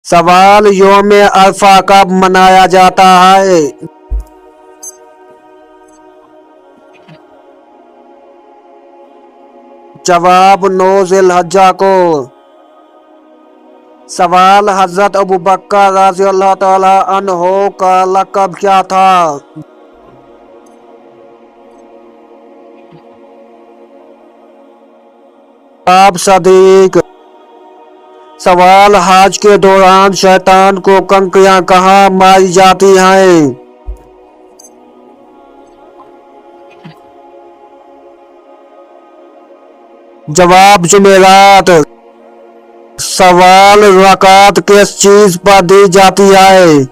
सवाल यौम अरफा कब मनाया जाता है? जवाब 9 ज़िलहज्जा को। सवाल हजरत अबू बकर रज़ियल्लाहु तआला अन्हो का लक़ब क्या था? जवाब सदीक। सवाल हज के दौरान शैतान को कंकरियां कहाँ मारी जाती हैं? जवाब जुमेरात। सवाल ज़कात किस चीज पर दी जाती है?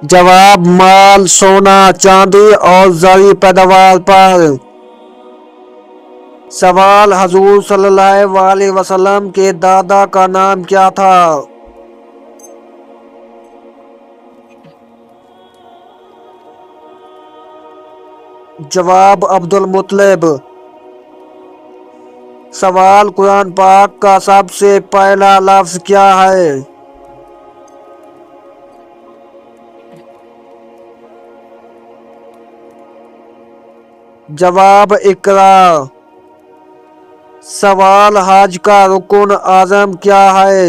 जवाब माल, सोना, चांदी और ज़री पैदावार पर। सवाल हजूर सल्लल्लाहु अलैहि वसल्लम के दादा का नाम क्या था? जवाब अब्दुल मुत्तलिब। सवाल कुरान पाक का सबसे पहला लफ्ज क्या है? जवाब इकरा। सवाल हज का रुकन आज़म क्या है?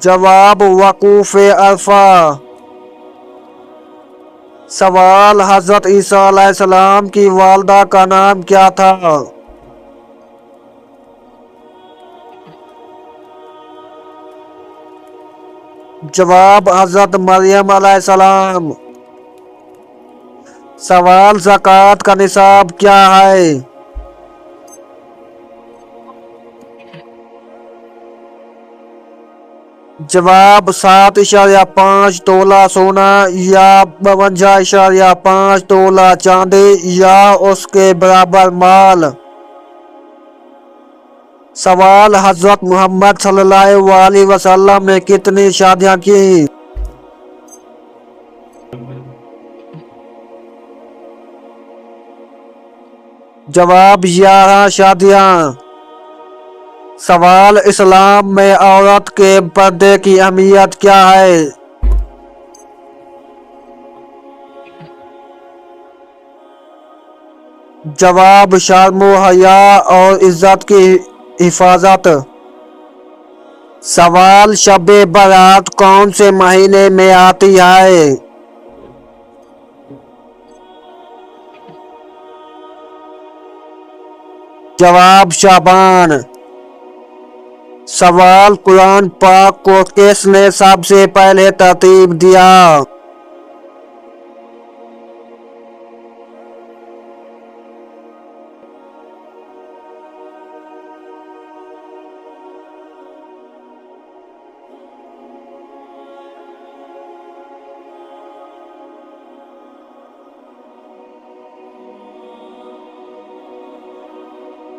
जवाब वक़ूफ़ अरफा। सवाल हजरत ईसा अलैहिस्सलाम की वालिदा का नाम क्या था? जवाब हजरत मरियम अलैहिस्सलाम। सवाल ज़कात का निसाब क्या है? जवाब 7.5 तोला सोना या 52.5 तोला चांदी या उसके बराबर माल। सवाल हजरत मोहम्मद सल्लल्लाहु अलैहि वसल्लम ने कितनी शादियां की? जवाब 11 शादियां। सवाल इस्लाम में औरत के पर्दे की अहमियत क्या है? जवाब शर्म हया और इज्जत की हिफाजत। सवाल शब-ए बारात कौन से महीने में आती है? जवाब शाबान। सवाल कुरान पाक को किसने सबसे पहले तरतीब दिया?